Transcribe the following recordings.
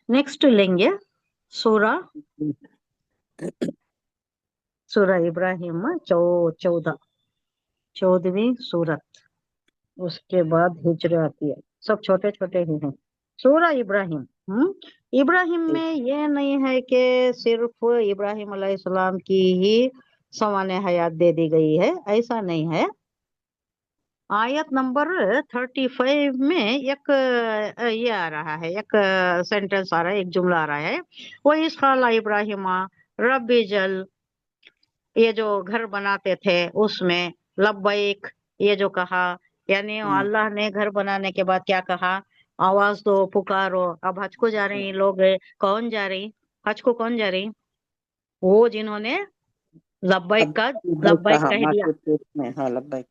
Next लेंगे सूरा सूरा इब्राहिम 14वीं सूरत, उसके बाद हिजर आती है। सब छोटे छोटे ही हैं। सूरा इब्राहिम। इब्राहिम में ये नहीं है कि सिर्फ इब्राहिम अलैहिस्सलाम की ही सवाने हयात दे दी गई है, ऐसा नहीं है। आयत नंबर 35 में एक ये आ रहा है, एक सेंटेंस आ रहा है, एक जुमला आ रहा है, वो इस खाला इब्राहिम रब्बी जल, ये जो घर बनाते थे उसमें लब्बैक ये जो कहा, यानी अल्लाह ने घर बनाने के बाद क्या कहा, आवाज दो, पुकारो। अब हज को जा रही लोग, कौन जा रही हज को, कौन जा रही? वो जिन्होंने लब्बैक का लब्बैक कहा कह माँ दिया। के पेट में, हाँ लब्बैक।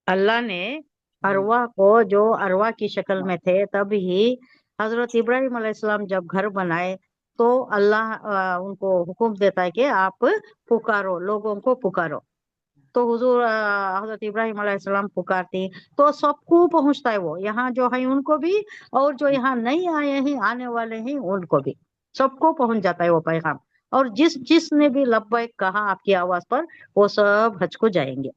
अल्लाह ने अरवा को, जो अरवा की शक्ल में थे, तब ही हजरत इब्राहिम अलैहिस्सलाम जब घर बनाए तो अल्लाह उनको हुक्म देता है कि आप पुकारो, लोगों को पुकारो। तो हुजूर हजरत इब्राहिम अलैहिस्सलाम पुकारती तो सबको पहुंचता है, वो यहाँ जो है उनको भी, और जो यहाँ नहीं आए हैं, आने वाले हैं, उनको भी, सबको पहुंच जाता है वो पैगाम। और जिसने भी लब्बैक कहा आपकी आवाज पर, वो सब हज को जाएंगे।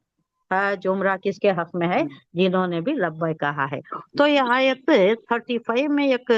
जुमरा किसके हक में है? जिन्होंने भी लब्बैक कहा है। तो ये आयत 35 में एक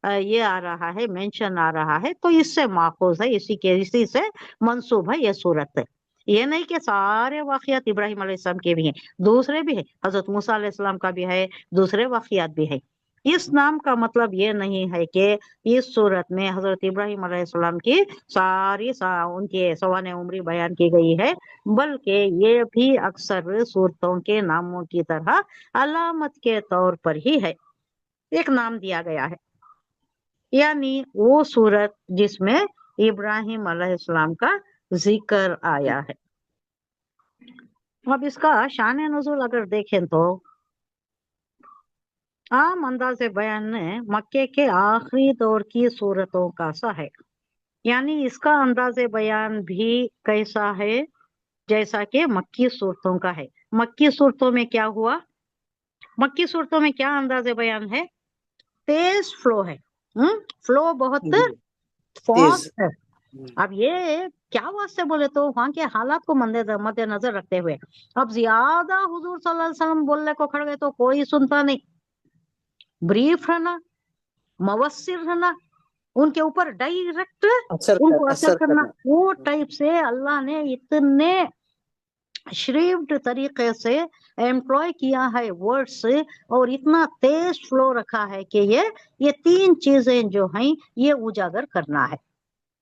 ये आ रहा है, मेंशन आ रहा है, तो इससे माखूज है, इसी से मंसूब है ये सूरत है। ये नहीं कि सारे वाकयात इब्राहिम अलैहिस्सलाम के भी हैं, दूसरे भी है, हजरत मूसा अलैहिस्सलाम का भी है, दूसरे वाकयात भी है। इस नाम का मतलब ये नहीं है कि इस सूरत में हजरत इब्राहिम अलैहिस्सलाम की उनके सवाने उम्री बयान की गई है, बल्कि ये भी अक्सर सूरतों के नामों की तरह अलामत के तौर पर ही है, एक नाम दिया गया है, यानी वो सूरत जिसमें इब्राहिम अलैहिस्सलाम का जिक्र आया है। अब इसका शान नुज़ूल अगर देखें तो आम अंदाज बयान में मक्के के आखिरी दौर की सूरतों का सा है, यानी इसका अंदाज बयान भी कैसा है, जैसा कि मक्की सूरतों का है। मक्की सूरतों में क्या हुआ? मक्की सूरतों में क्या अंदाज बयान है? तेज फ्लो है, फ्लो बहुत तेज। फास्ट है। अब ये क्या वास्ते बोले तो वहां के हालात को मद्देनजर रखते हुए, अब ज्यादा हुजूर सल्लल्लाहु अलैहि वसल्लम बोलने को खड़ गए तो कोई सुनता नहीं। ब्रीफ रहना, मवस्सिर रहना, उनके ऊपर डायरेक्ट उनको असर असर करना, करना। वो टाइप से अल्लाह ने इतने श्रीव्ड तरीके से एम्प्लॉय किया है वर्ड्स, और इतना तेज फ्लो रखा है कि ये तीन चीजें जो हैं ये उजागर करना है।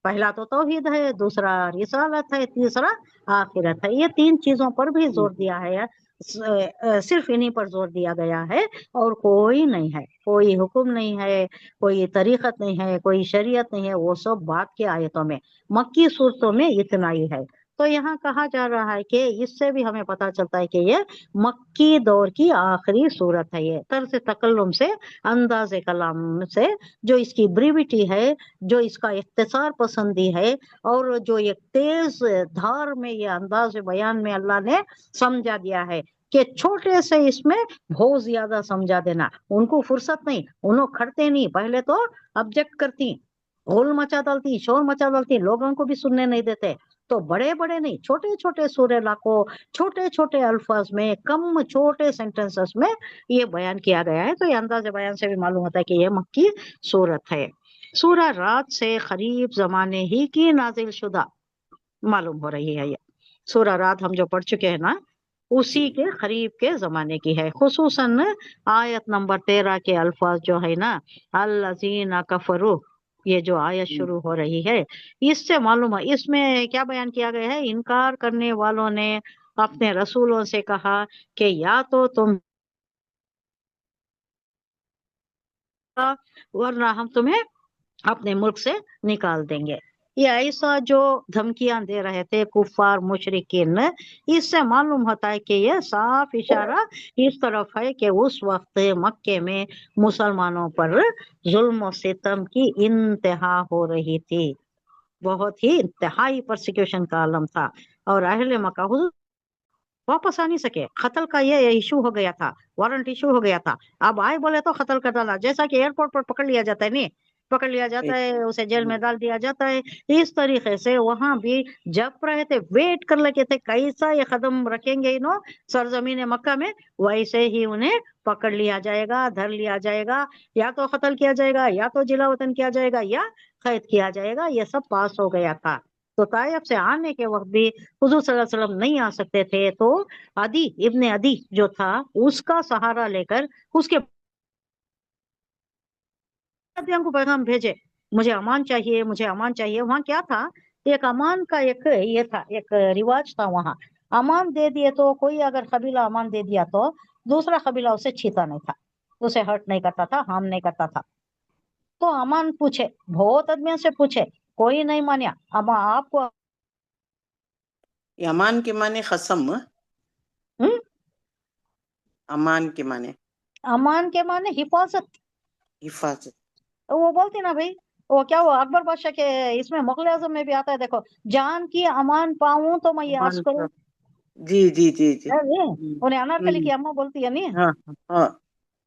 पहला तो तौहीद है, दूसरा रिसालत है, तीसरा आखिरत है। ये तीन चीजों पर भी जोर दिया है, सिर्फ इन्हीं पर जोर दिया गया है, और कोई नहीं है, कोई हुक्म नहीं है, कोई तरीकत नहीं है, कोई शरीयत नहीं है, वो सब बात की आयतों में, मक्की सूरतों में इतना ही है। तो यहाँ कहा जा रहा है कि इससे भी हमें पता चलता है कि ये मक्की दौर की आखिरी सूरत है। ये तर्ज तकल्लुम से, अंदाज कलाम से, जो इसकी ब्रीविटी है, जो इसका इख्तिसार पसंदी है, और जो एक तेज धार में ये अंदाज बयान में अल्लाह ने समझा दिया है कि छोटे से इसमें बहुत ज्यादा समझा देना। उनको फुर्सत नहीं, उन्होंने खड़ते नहीं, पहले तो ऑब्जेक्ट करती, होल मचा डालती, शोर मचा डालती, लोगों को भी सुनने नहीं देते। तो बड़े बड़े नहीं, छोटे छोटे सूरे लाखों छोटे छोटे अल्फाज में, कम छोटे सेंटेंसेस में ये बयान किया गया है। तो ये अंदाज बयान से भी मालूम होता है कि ये मक्की सूरत है। सूरह रात से करीब जमाने ही की नाजिल शुदा मालूम हो रही है। ये सूरह रात हम जो पढ़ चुके हैं ना, उसी के करीब के जमाने की है। खुसूसन आयत नंबर 13 के अल्फाज जो है ना, अल्लज़ीना कफरू, ये जो आयत शुरू हो रही है, इससे मालूम है इसमें क्या बयान किया गया है। इनकार करने वालों ने अपने रसूलों से कहा कि या तो तुम, वरना हम तुम्हें अपने मुल्क से निकाल देंगे। ये ऐसा जो धमकियां दे रहे थे कुफार मुशरिकीन, इससे मालूम होता है कि ये साफ इशारा इस तरफ है कि उस वक्त मक्के में मुसलमानों पर जुल्म और सितम की इंतहा हो रही थी। बहुत ही इंतहाई परसिक्यूशन का आलम था, और अहले मक्का हुजूर वापस आ नहीं सके। कत्ल का ये इशू हो गया था, वारंट इशू हो गया था। अब आए बोले तो कत्ल कर डाला, जैसा कि एयरपोर्ट पर पकड़ लिया जाता है नहीं, पकड़ लिया जाता है, उसे जेल में हम्म, डाल दिया जाता है। इस तरीके से वहां भी जप रहे थे, वेट कर लगे थे कैसा ये कदम रखेंगे इन्हों सरजमीन मक्का में, वैसे ही उन्हें पकड़ लिया जाएगा, धर लिया जाएगा, या तो कत्ल किया जाएगा, या तो जिला वतन किया जाएगा, या कैद किया जाएगा। ये सब पास हो गया था। तो ताइफ से आने के वक्त भी हुजूर सल्लल्लाहु अलैहि वसल्लम नहीं आ सकते थे, तो अदी इब्ने अदी जो था उसका सहारा लेकर उसके को पैगाम भेजे, मुझे अमान चाहिए, मुझे अमान चाहिए। वहां क्या था, एक अमान का एक ये था, एक रिवाज था वहां। अमान दे दिए तो कोई अगर कबीला अमान दे दिया तो दूसरा कबीला उसे छीता नहीं था, उसे हर्ट नहीं करता था, हार्म नहीं करता था। तो अमान पूछे, बहुत आदमियों से पूछे, कोई नहीं मानिया। अब आपको यमान के माने कसम, हम्म, अमान के माने अमान के माने हिफाजत। हिफाजत। वो बोलते ना भाई, वो क्या, वो अकबर बादशाह के इसमें मुगल आजम में भी आता है, देखो, जान की अमान पाऊं तो मैं ये अर्ज अमान करूं। का, जी जी जी जी। है ये, उन्हें अनारकली की हम्म, अम्मा बोलती है नहीं। हाँ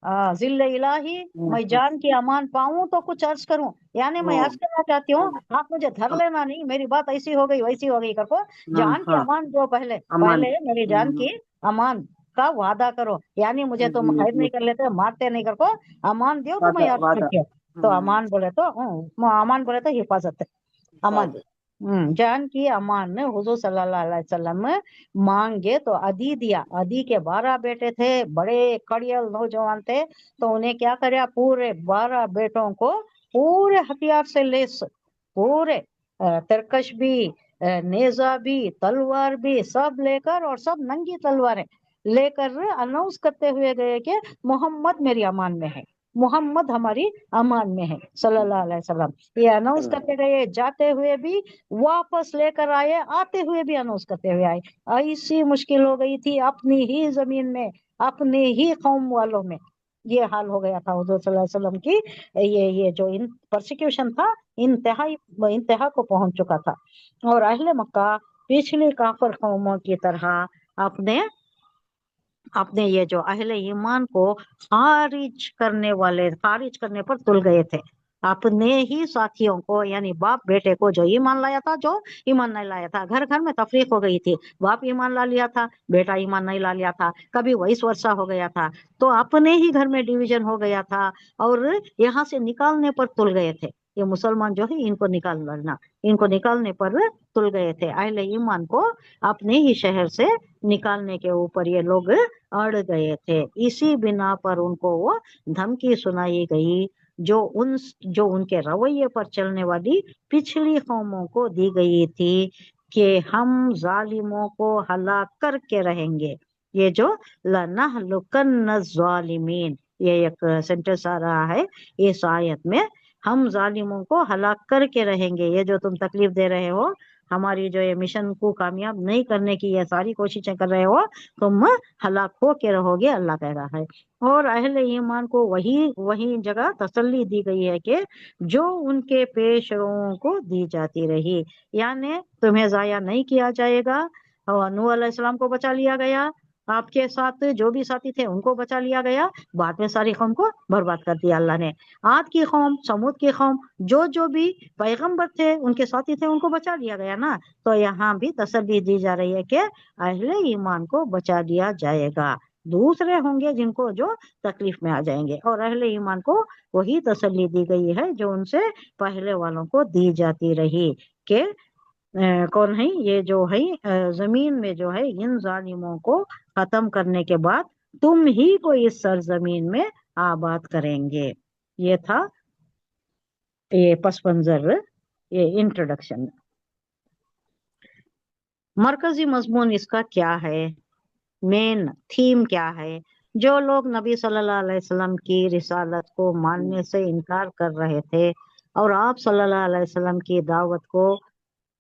हाँ जिल्ले इलाही, हाँ मैं हाँ जान की अमान पाऊं तो कुछ अर्ज करूं, यानी मैं हाँ अर्ज करना चाहती हूँ, हाँ आप मुझे धर हाँ लेना नहीं, मेरी बात ऐसी हो गई वैसी हो गई करको। हाँ जान की हाँ, अमान दो, पहले अमान। पहले मेरी जान की अमान का वादा करो, यानी मुझे तुम जी कैद जी, नहीं कर लेते, मारते नहीं करको, अमान दियो तो मैं वादा अर्ज वादा। करती हूँ। तो अमान बोले तो अमान बोले तो हिफाजत है, अमान। हिफाजत। जान की अमान ने हुजूर सल्लल्लाहु अलैहि वसल्लम मांगे तो अदी दिया। अदी के 12 बेटे थे, बड़े कड़ियल नौजवान थे, तो उन्हें क्या करया, पूरे 12 बेटों को पूरे हथियार से लेस, पूरे तरकश भी, नेजा भी, तलवार भी, सब लेकर, और सब नंगी तलवारें लेकर अनाउंस करते हुए गए कि मोहम्मद मेरी अमान में है, मोहम्मद हमारी अमान में है, सल्लल्लाहु अलैहि वसल्लम। ये अनाउंस करते गए, जाते हुए भी वापस लेकर आए, आते हुए भी अनाउंस करते हुए आए। ऐसी मुश्किल हो गई थी अपनी ही जमीन में, अपने ही कौम वालों में, ये हाल हो गया था हुजूर सल्लल्लाहु अलैहि वसल्लम की। ये जो इन परसिक्यूशन था, इंतहाई इंतहा को पहुंच चुका था। और अहले मक्का पिछली काफिर कौमों की तरह अपने अपने ये जो अहले ईमान को खारिज करने वाले, खारिज करने पर तुल गए थे। अपने ही साथियों को, यानी बाप बेटे को, जो ईमान लाया था, जो ईमान नहीं लाया था, घर घर में तफरीक हो गई थी, बाप ईमान ला लिया था, बेटा ईमान नहीं ला लिया था, कभी वैस वर्षा हो गया था, तो अपने ही घर में डिवीजन हो गया था, और यहाँ से निकालने पर तुल गए थे। ये मुसलमान जो है, इनको निकालना, इनको निकालने पर तुल गए थे। अहले ईमान को अपने ही शहर से निकालने के ऊपर ये लोग अड़ गए थे। इसी बिना पर उनको वो धमकी सुनाई गई, जो उनके रवैये पर चलने वाली पिछली कौमों को दी गई थी, कि हम जालिमों को हलाक करके रहेंगे। ये जो लनहलुकन्न ज़ालिमीन, ये एक सेंटेंस आ रहा है इस आयत में, हम जालिमों को हलाक करके रहेंगे। ये जो तुम तकलीफ दे रहे हो, हमारी जो ये मिशन को कामयाब नहीं करने की ये सारी कोशिशें कर रहे हो, तुम हलाक हो के रहोगे, अल्लाह कह रहा है। और अहले ईमान को वही वही जगह तसल्ली दी गई है कि जो उनके पेश रोओं को दी जाती रही, यानी तुम्हें जाया नहीं किया जाएगा। और नूह अलैहिस्सलाम को बचा लिया गया, आपके साथ जो भी साथी थे उनको बचा लिया गया, बाद में सारी कौम को बर्बाद कर दिया अल्लाह ने। आद की कौम, समूद की कौम, जो भी पैगंबर थे, उनके साथी थे, उनको बचा लिया गया ना। तो यहाँ भी तसल्ली दी जा रही है कि अहले ईमान को बचा लिया जाएगा, दूसरे होंगे जिनको जो तकलीफ में आ जाएंगे, और अहले ईमान को वही तसल्ली दी गई है जो उनसे पहले वालों को दी जाती रही, कि कौन है ये जो है, जमीन में जो है इन जालिमों को खत्म करने के बाद तुम ही को इस सरजमीन में आबाद करेंगे। ये था ये पस मंजर, ये इंट्रोडक्शन। मरकजी मजमून इसका क्या है, मेन थीम क्या है। जो लोग नबी सल्लल्लाहु अलैहि वसल्लम की रिसालत को मानने से इनकार कर रहे थे, और आप सल्लल्लाहु अलैहि वसल्लम की दावत को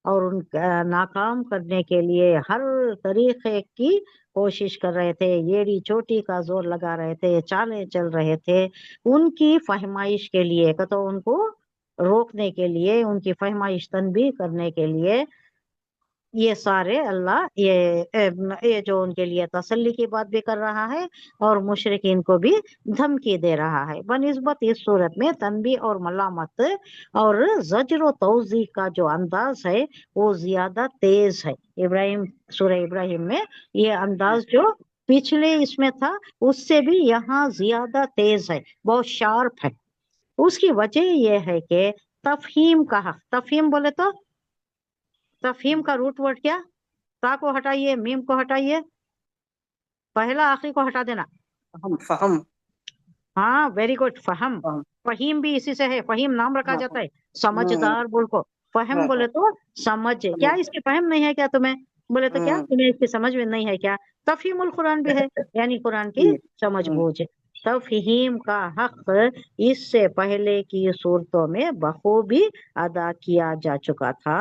और उन नाकाम करने के लिए हर तरीके की कोशिश कर रहे थे, येड़ी चोटी का जोर लगा रहे थे, चालें चल रहे थे, उनकी फहमाइश के लिए, तो उनको रोकने के लिए, उनकी फहमाइश तनबीह करने के लिए یہ سارے اللہ یہ جو ان کے لیے تسلی کی بات بھی کر رہا ہے اور مشرکین کو بھی دھمکی دے رہا ہے بنسبت اس صورت میں تنبیہ اور ملامت اور زجر و توضیح کا جو انداز ہے وہ زیادہ تیز ہے ابراہیم سورہ ابراہیم میں یہ انداز جو پچھلے اس میں تھا اس سے بھی یہاں زیادہ تیز ہے بہت شارپ ہے اس کی وجہ یہ ہے کہ تفہیم کا حق تفہیم بولے تو تفہیم کا روٹ ورڈ کیا تا کو ہٹائیے میم کو ہٹائیے پہلا آخری کو ہٹا دینا فہم ہاں ویری گڈ فہم فہم فہیم بھی اسی سے ہے فہیم نام رکھا ہاں جاتا ہے سمجھدار بول کو فہم ہاں بولے تو سمجھ کیا اس کی فہم نہیں ہے کیا تمہیں بولے تو کیا تمہیں اس کی سمجھ میں نہیں ہے کیا تفہیم القرآن بھی ہے یعنی قرآن کی سمجھ بوجھ تفہیم کا حق اس سے پہلے کی صورتوں میں بخوبی ادا کیا جا چکا تھا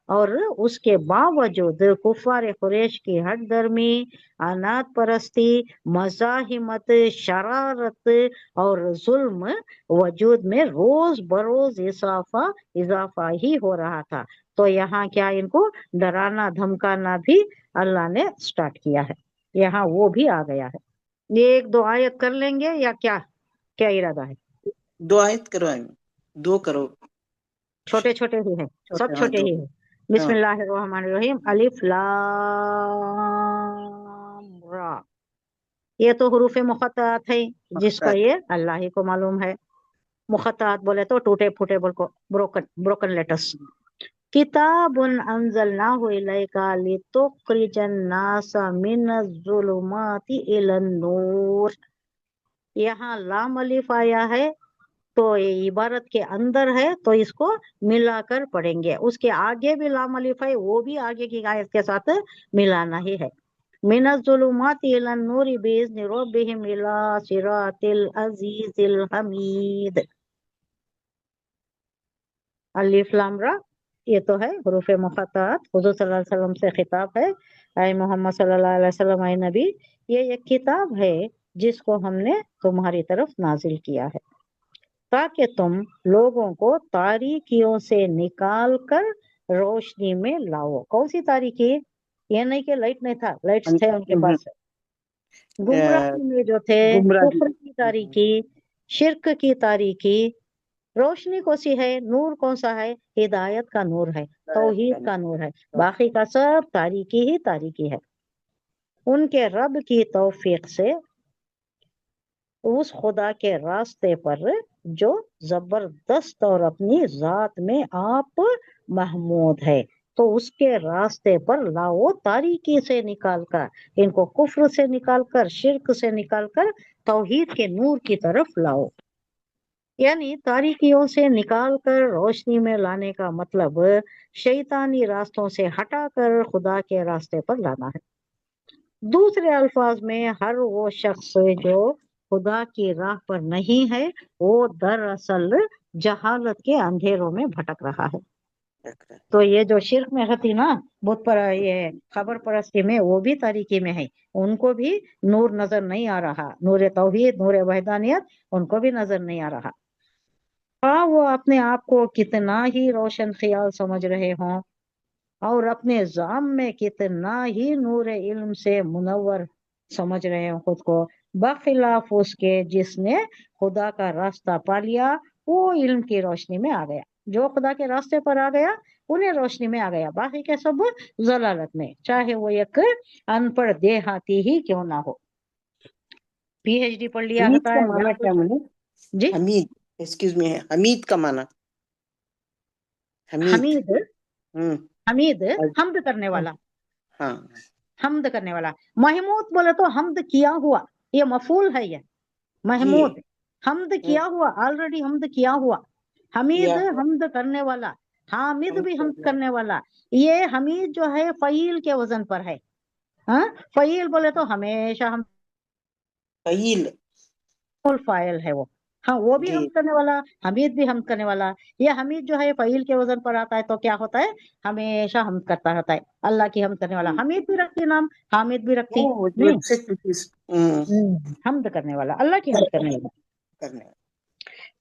اور اس کے باوجود کفار قریش کی ہٹ درمی انات پرستی مزاحمت شرارت اور ظلم وجود میں روز بروز اضافہ ہی ہو رہا تھا تو یہاں کیا ان کو ڈرانا دھمکانا بھی اللہ نے سٹارٹ کیا ہے یہاں وہ بھی آ گیا ہے یہ ایک دو آیت کر لیں گے یا کیا کیا ارادہ ہے دو آیت کرو دو کرو چھوٹے چھوٹے ہی ہیں سب ہاں چھوٹے دو ہی ہیں بسم اللہ الرحمن الرحیم الف لام را یہ تو حروف مقطعات ہے جس کا یہ اللہ ہی کو معلوم ہے مقطعات بولے تو ٹوٹے پھوٹے بول کو بروکن لیٹرز کتاب انزلناہ الیک لتخرج الناس من الظلمات الی النور یہاں لام الف آیا ہے تو یہ عبارت کے اندر ہے تو اس کو ملا کر پڑھیں گے اس کے آگے بھی لام الف ہے وہ بھی آگے کی آیت کے ساتھ ملانا ہی ہے من الظلمات الی النور باذن ربهم الى صراط العزیز الحمید الف لام را یہ تو ہے حروف مقطعات حضور صلی اللہ علیہ وسلم سے خطاب ہے اے محمد صلی اللہ علیہ وسلم اے نبی یہ ایک کتاب ہے جس کو ہم نے تمہاری طرف نازل کیا ہے تاکہ تم لوگوں کو تاریکیوں سے نکال کر روشنی میں لاؤ کون سی تاریکی یہ نہیں کہ لائٹ نہیں تھا لائٹس تھے ان کے پاس گمراہی میں جو تھے گمراہی کفر کی تاریکی شرک کی تاریکی روشنی کون سی ہے نور کون سا ہے ہدایت کا نور ہے توحید کا نور ہے باقی کا سب تاریکی ہی تاریکی ہے ان کے رب کی توفیق سے اس خدا کے راستے پر جو زبردست اور اپنی ذات میں آپ محمود ہے تو اس کے راستے پر لاؤ تاریکی سے نکال کر ان کو کفر سے نکال کر شرک سے نکال کر توحید کے نور کی طرف لاؤ یعنی تاریکیوں سے نکال کر روشنی میں لانے کا مطلب شیطانی راستوں سے ہٹا کر خدا کے راستے پر لانا ہے دوسرے الفاظ میں ہر وہ شخص جو خدا کی راہ پر نہیں ہے وہ دراصل جہالت کے اندھیروں میں بھٹک رہا ہے تو یہ جو شرک میں ہوتی نا بت پر یہ خبر پرستی میں وہ بھی تاریکی میں ہے ان کو بھی نور نظر نہیں آ رہا نور توحید نور وحدانیت ان کو بھی نظر نہیں آ رہا ہاں وہ اپنے آپ کو کتنا ہی روشن خیال سمجھ رہے ہوں اور اپنے ذام میں کتنا ہی نور علم سے منور سمجھ رہے ہوں خود کو بخلاف اس کے جس نے خدا کا راستہ پا لیا وہ علم کی روشنی میں آ گیا جو خدا کے راستے پر آ گیا انہیں روشنی میں آ گیا باقی کے سب ضلالت میں چاہے وہ ایک ان پڑھ دیہاتی ہی کیوں نہ ہو پی ایچ ڈی پڑھ لیا حمید ہوتا کا ہے معنی کیا مانے جی حمید ایکسکیوز می حمید کا معنی حمید ہوں حمید حمد کرنے والا ہاں حمد کرنے والا محمود بولے تو حمد کیا ہوا یہ مفعول ہے یہ جی محمود حمد کیا ہوا آلریڈی حمد کیا ہوا حمید حمد کرنے والا حامد بھی حمد کرنے والا یہ حمید جو ہے فعیل کے وزن پر ہے ہاں فعیل بولے تو ہمیشہ ہم فعیل فاعل ہے وہ ہاں وہ بھی جی حمد کرنے والا حمید بھی حمد کرنے والا یہ حمید جو ہے فعیل کے وزن پر آتا ہے تو کیا ہوتا ہے ہمیشہ حمد کرتا رہتا ہے اللہ کی حمد کرنے والا حمید بھی رکھتی نام حامد بھی رکھتی نہیں حمد کرنے والا اللہ کی حمد کرنے والا کرنے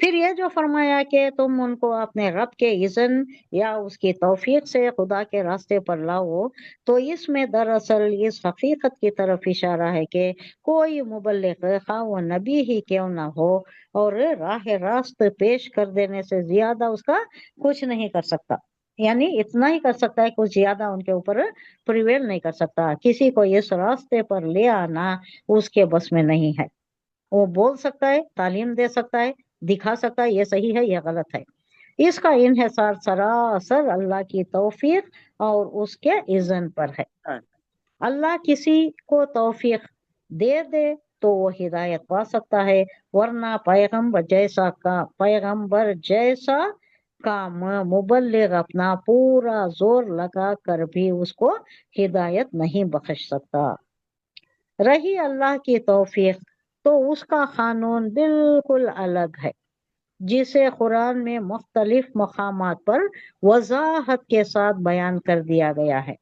پھر یہ جو فرمایا کہ تم ان کو اپنے رب کے اذن یا اس کی توفیق سے خدا کے راستے پر لاؤ، تو اس میں دراصل اس حقیقت کی طرف اشارہ ہے کہ کوئی مبلغ خواہ وہ نبی ہی کیوں نہ ہو اور راہ راست پیش کر دینے سے زیادہ اس کا کچھ نہیں کر سکتا، یعنی اتنا ہی کر سکتا ہے، کچھ زیادہ ان کے اوپر پریویل نہیں کر سکتا۔ کسی کو اس راستے پر لے آنا اس کے بس میں نہیں ہے۔ وہ بول سکتا ہے، تعلیم دے سکتا ہے، دکھا سکتا ہے یہ صحیح ہے یہ غلط ہے۔ اس کا انحصار سراسر اللہ کی توفیق اور اس کے اذن پر ہے۔ ہاں اللہ کسی کو توفیق دے دے تو وہ ہدایت پا سکتا ہے، ورنہ پیغمبر جیسا کام مبلغ اپنا پورا زور لگا کر بھی اس کو ہدایت نہیں بخش سکتا۔ رہی اللہ کی توفیق تو اس کا قانون بالکل الگ ہے، جسے قرآن میں مختلف مقامات پر وضاحت کے ساتھ بیان کر دیا گیا ہے۔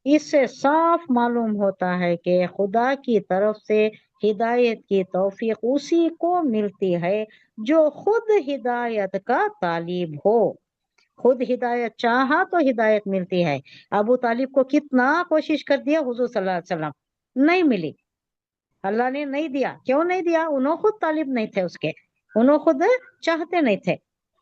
اس سے صاف معلوم ہوتا ہے کہ خدا کی طرف سے ہدایت کی توفیق اسی کو ملتی ہے جو خود ہدایت کا طالب ہو۔ خود ہدایت چاہا تو ہدایت ملتی ہے۔ ابو طالب کو کتنا کوشش کر دیا حضور صلی اللہ علیہ وسلم، نہیں ملی، اللہ نے نہیں دیا۔ کیوں نہیں دیا؟ انہوں خود طالب نہیں تھے اس کے، انہوں خود چاہتے نہیں تھے،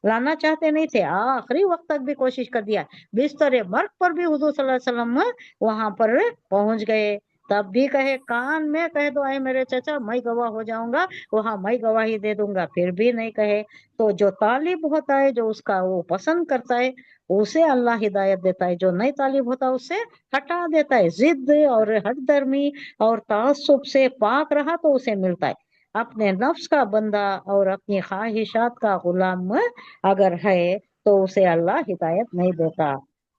لانا چاہتے نہیں تھے، آخری وقت تک بھی کوشش کر دیا، بستر مرگ پر بھی حضور صلی اللہ علیہ وسلم وہاں پر پہنچ گئے، تب بھی کہے کان میں کہہ دو اے میرے چچا میں گواہ ہو جاؤں گا، وہاں میں گواہی دے دوں گا، پھر بھی نہیں کہے۔ تو جو طالب ہوتا ہے، جو اس کا وہ پسند کرتا ہے، اسے اللہ ہدایت دیتا ہے، جو نہیں طالب ہوتا اس سے ہٹا دیتا ہے۔ ضد اور ہٹ درمی اور تعصب سے پاک رہا تو اسے ملتا ہے۔ اپنے نفس کا بندہ اور اپنی خواہشات کا غلام اگر ہے تو اسے اللہ ہدایت نہیں دیتا۔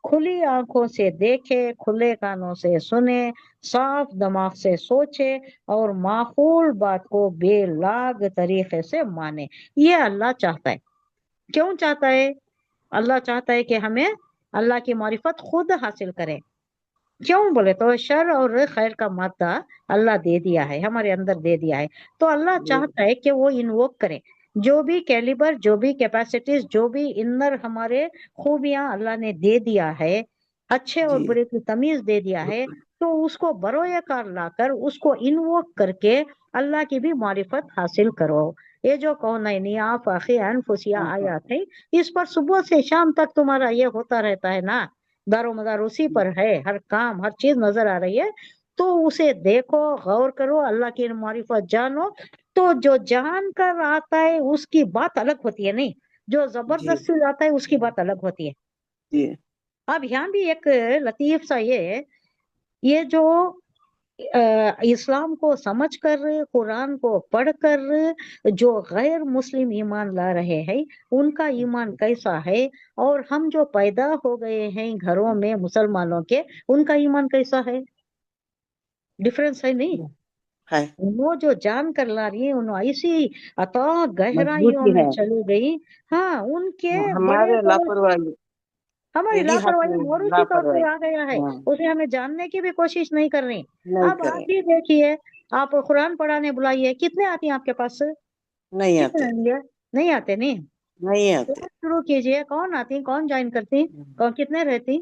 کھلی آنکھوں سے دیکھے، کھلے کانوں سے سنے، صاف دماغ سے سوچے اور معقول بات کو بے لاگ طریقے سے مانے، یہ اللہ چاہتا ہے۔ کیوں چاہتا ہے؟ اللہ چاہتا ہے کہ ہمیں اللہ کی معرفت خود حاصل کرے۔ کیوں بولے تو شر اور خیر کا مادہ اللہ دے دیا ہے، ہمارے اندر دے دیا ہے، تو اللہ چاہتا ہے کہ وہ انووک کرے، جو بھی کیلیبر، جو بھی کیپیسٹیز، جو بھی انر ہمارے خوبیاں اللہ نے دے دیا ہے، اچھے اور برے کی تمیز دے دیا ہے، تو اس کو بروئے کار لا کر اس کو انووک کر کے اللہ کی بھی معرفت حاصل کرو۔ یہ جو کونینی آفاقی انفسیہ آیات ہے، اس پر صبح سے شام تک تمہارا یہ ہوتا رہتا ہے نا، دار و مدار اسی پر ہے، ہر کام ہر چیز نظر آ رہی ہے، تو اسے دیکھو، غور کرو، اللہ کی معرفت جانو۔ تو جو جان کر آتا ہے اس کی بات الگ ہوتی ہے، نہیں جو زبردستی آتا ہے اس کی بات الگ ہوتی ہے۔ اب یہاں بھی ایک لطیف سا یہ جو اسلام کو سمجھ کر، قرآن کو پڑھ کر جو غیر مسلم ایمان لا رہے ہیں ان کا ایمان کیسا ہے، اور ہم جو پیدا ہو گئے ہیں گھروں میں مسلمانوں کے ان کا ایمان کیسا ہے، ڈفرنس ہے نہیں؟ وہ جو جان کر لا رہی ہے انہوں ایسی عطا گہرائیوں میں چلی گئی، ہاں ان کے بڑے ہماری لاپرواہی موروثی طور پہ آ گیا ہے، اسے ہمیں جاننے کی بھی کوشش نہیں کر رہی۔ اب آپ بھی دیکھیے، آپ قرآن پڑھانے بلائیے، کتنے آتی ہیں آپ کے پاس؟ نہیں آتے، نہیں آتے، نہیں آتے۔ شروع کیجئے، کون آتی، کون جوائن کرتی، کون کتنے رہتی؟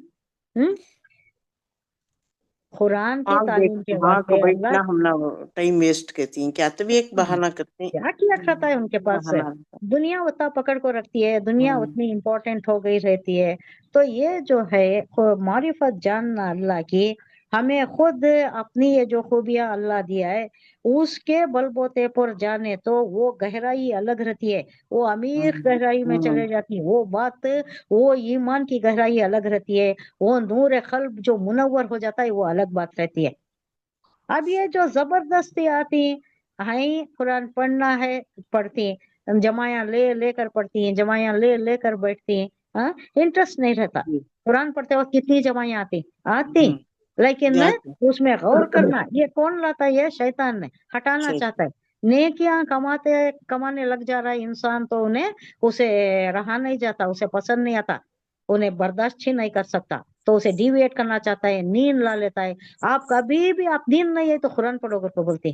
قرآن کی تعلیم کے واسطے اللہ ہم نہ ٹائم ویسٹ کرتی ہیں، کیا تبھی ایک بہانہ کرتے ہیں، کیا کیا رکھتا ہے ان کے پاس، دنیا اتنا پکڑ کو رکھتی ہے، دنیا اتنی امپورٹنٹ ہو گئی رہتی ہے۔ تو یہ جو ہے معرفت جاننا اللہ کی، ہمیں خود اپنی یہ جو خوبیاں اللہ دیا ہے اس کے بل بوتے پر جانے تو وہ گہرائی الگ رہتی ہے، وہ عمیق گہرائی میں چلے جاتی ہے، وہ بات، وہ ایمان کی گہرائی الگ رہتی ہے، وہ نور قلب جو منور ہو جاتا ہے وہ الگ بات رہتی ہے۔ اب یہ جو زبردستی آتی ہیں، قرآن پڑھنا ہے پڑھتی ہیں، جماعیاں لے لے کر پڑھتی ہیں، جماعیاں لے لے کر بیٹھتی ہیں، انٹرسٹ نہیں رہتا۔ قرآن پڑھتے وقت کتنی جماعیاں آتی لیکن اس میں غور کرنا، یہ کون لاتا ہے؟ یہ شیطان نے ہٹانا چاہتا ہے۔ نیکیاں کمانے لگ جا رہا ہے انسان تو انہیں اسے رہا نہیں جاتا، اسے پسند نہیں آتا، انہیں برداشت ہی نہیں کر سکتا، تو اسے ڈیویٹ کرنا چاہتا ہے، نیند لا لیتا ہے۔ آپ کبھی بھی آپ دین نہیں ہے تو قرآن پڑھو گے تو بولتے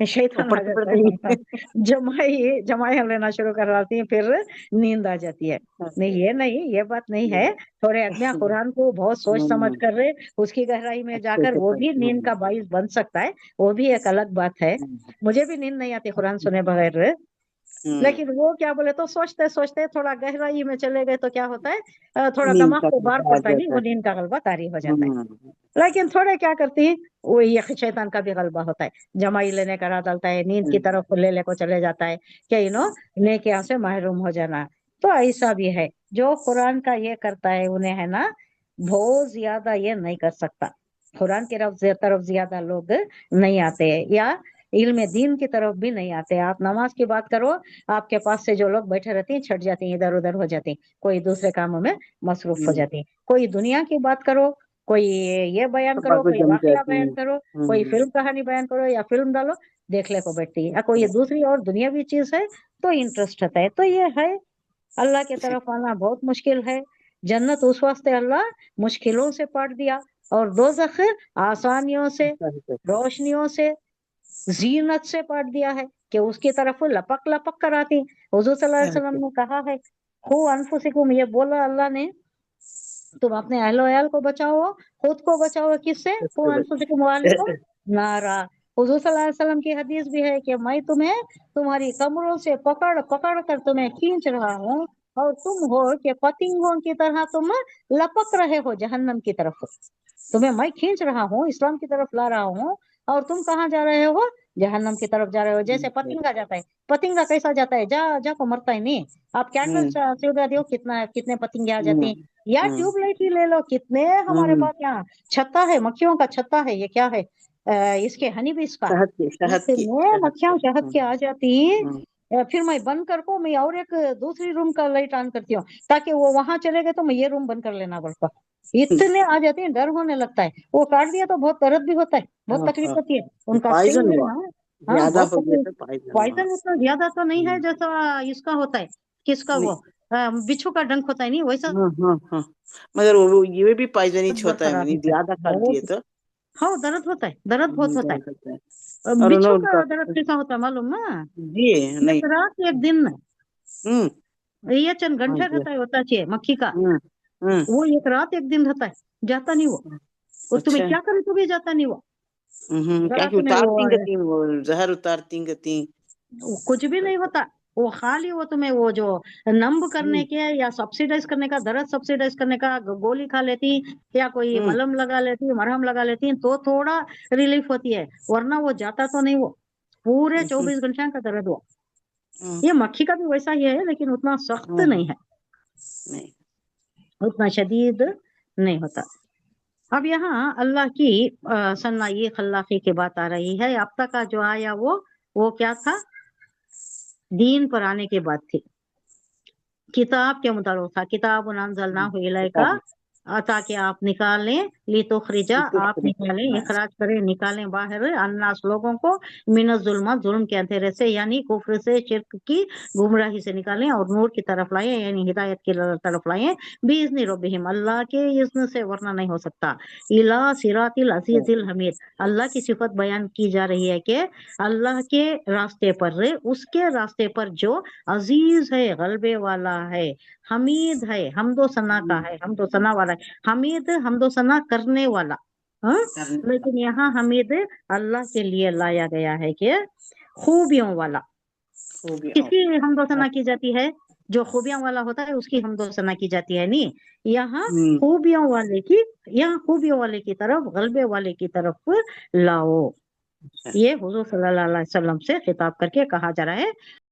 शैतान आ ऊपर से जाता पड़ती है, जमाई लेना शुरू कर देती है, फिर नींद आ जाती है। नहीं, ये बात नहीं है। थोड़े आदमी कुरान को बहुत सोच समझ कर रहे, उसकी गहराई में अच्छे जाकर से वो पढ़ भी नींद का बाइस बन सकता है, वो भी एक अलग बात है। मुझे भी नींद नहीं आती कुरान सुने बगैर, लेकिन वो क्या बोले तो सोचते सोचते थोड़ा गहराई में चले गए तो क्या होता है, थोड़ा नींद दिमाग का को बार आ पड़ता है, नहीं जाता वो है। नींद का गलबा तारी हो जाता है। हम्म, लेकिन थोड़े क्या करती है, वो ये शैतान का भी गलबा होता है, जमाई लेने का राह डालता है, नींद की तरफ ले को चले जाता है कि नेक यहाँ से महरूम हो जाना। तो ऐसा भी है, जो कुरान का ये करता है उन्हें है ना बहुत ज्यादा ये नहीं कर सकता। कुरान की तरफ ज्यादा लोग नहीं आते, या इल्म दीन की तरफ भी नहीं आते। आप नमाज की बात करो, आपके पास से जो लोग बैठे रहते हैं छट जाते हैं, इधर उधर हो जाते हैं, कोई दूसरे कामों में मसरूफ हो जाते हैं। कोई दुनिया की बात करो, कोई ये बयान करो, बातें कोई जम वाकया जाती बयान हैं। करो, कोई फिल्म कहानी बयान करो या फिल्म डालो, देखने को बैठती है। या कोई ये दूसरी और दुनियावी चीज है तो इंटरेस्ट होता है। तो ये है, अल्लाह की तरफ आना बहुत मुश्किल है। जन्नत उस वास्ते अल्लाह मुश्किलों से पाट दिया, और दोज़ख आसानियों से, रोशनियों से, जीनत से पाट दिया है कि उसकी तरफ लपक लपक कर आती। हुजूर सल्लल्लाहु अलैहि वसल्लम ने कहा है, खु अनफुसिकुम, ये बोला अल्लाह ने, तुम अपने अहलो अयाल को बचाओ, खुद को बचाओ किससे, खु अनफुसिकुम व अहलिकुम नारा। हुजूर सल्लल्लाहु अलैहि वसल्लम की हदीस भी है कि मैं तुम्हें तुम्हारी कमरों से पकड़ पकड़ कर तुम्हें खींच रहा हूँ, और तुम हो कि पतंगों की तरह तुम लपक रहे हो जहन्नम की तरफ। तुम्हें मैं खींच रहा हूँ, इस्लाम की तरफ ला रहा हूँ, और तुम कहाँ जा रहे हो, जहन्नम की तरफ जा रहे हो। जैसे पतंगा जाता है, पतंगा कैसा जाता है, जा जा को मरता है नहीं। आप कैंडल सिलगा दो, कितने पतंगे आ जाते हैं। या ट्यूबलाइट ही ले लो, कितने हमारे पास यहाँ छत्ता है, मक्खियों का छत्ता है, ये क्या है, इसके हनी बीस का, शहद की इतने मक्खियां शहद के आ जाती हैं। हम्म, फिर मैं बंद कर को, मैं और एक दूसरी रूम का लाइट ऑन करती हूँ, ताकि वो वहां चले गए तो मैं ये रूम बंद कर लेना पड़ता। इतने आ जाते हैं, डर होने लगता है। वो काट दिया तो बहुत दर्द भी होता है, बहुत तकलीफ होती है, उनका पॉइजन स्टिंग है हुआ, ना। हाँ ज्यादा बहुत हो गया तकलीफ। तो पॉइजन हुआ। पॉइजन उतना ज्यादा तो नहीं है जैसा इसका होता है, किसका वो नहीं, बिच्छू का डंक होता है, नहीं वैसा। हाँ, मगर वो ये भी पॉइजनिश होता है, बरकरार मैंने होता है ज्यादा कर दिए बहुत। तो हाँ दर्द होता है, दर्द बहुत होता है। दर्द होता है। और बिच्छू उन्होंने का उनका दर्द कैसा होता है मालूम ना, जी नहीं। एक रात एक दिन में, हम्म, ये चंद हाँ घंटे जी, रहता है होता है मक्खी का, हम्म, वो एक रात एक दिन रहता है, जाता नहीं वो। और तुम्हें अच्छा, क्या करे तो भी जाता नहीं वो। क्या जरा कि तुम्हें उतारती गती वो जहर उतारती गती। वो कुछ भी नहीं होता। वो खाली वो तुम्हें वो जो नंब करने हम्म, के या सब्सिडाइज करने का, दर्द सब्सिडाइज करने का गोली खा लेती, या कोई हम्म, मलहम लगा लेती, मरहम लगा लेती, तो थोड़ा रिलीफ होती है, वरना वो जाता तो नहीं वो, पूरे हम्म, 24 घंटे का दर्द वो। हम्म, ये मक्खी का भी वैसा ही है, लेकिन उतना सख्त हम्म, नहीं है, नहीं। उतना शदीद नहीं होता। अब यहाँ अल्लाह की सन्नाई खल्लाकी की बात आ रही है। अब तक का जो आया वो क्या था, दीन पर आने की बात थी, किताब के मुताबिक था। किताब अनज़लनाहु इलैका, किताब ताकि आप निकालें, ली तुखरिजा, में आप निकालें, इखराज करें, निकालें बाहर, अन्नास लोगों को, मिनज़ ज़ुल्मत, जुल्म के अंधेरे से, यानी कुफ्र से, शिर्क की गुमराही से निकालें, और नूर की तरफ लाएं, यानी हिदायत की तरफ लाएं, बिइज़्नि रब्बिहिम, अल्लाह के इज़्न से, वरना नहीं हो सकता। इला सिरातिल अज़ीज़िल हमीद, अल्लाह की सिफत बयान की जा रही है कि अल्लाह के रास्ते पर, उसके रास्ते पर जो अजीज है, गलबे वाला है, हमीद है, हमदो सना का है, हमदो सना वाला है, हमीद हमदो सना करने वाला। हाँ, करने लेकिन यहाँ हमीद अल्लाह के लिए लाया गया है कि खूबियों वाला। खूबियाँ। किसकी हमदो सना की जाती है, जो खूबियों वाला होता है उसकी हमदो सना की जाती है, नहीं यहाँ हम्म, खूबियों वाले की, यहाँ खूबियों वाले की तरफ, गलबे वाले की तरफ लाओ। अच्छा। ये हुजूर सल्लल्लाहु अलैहि वसल्लम से खिताब करके कहा जा रहा है।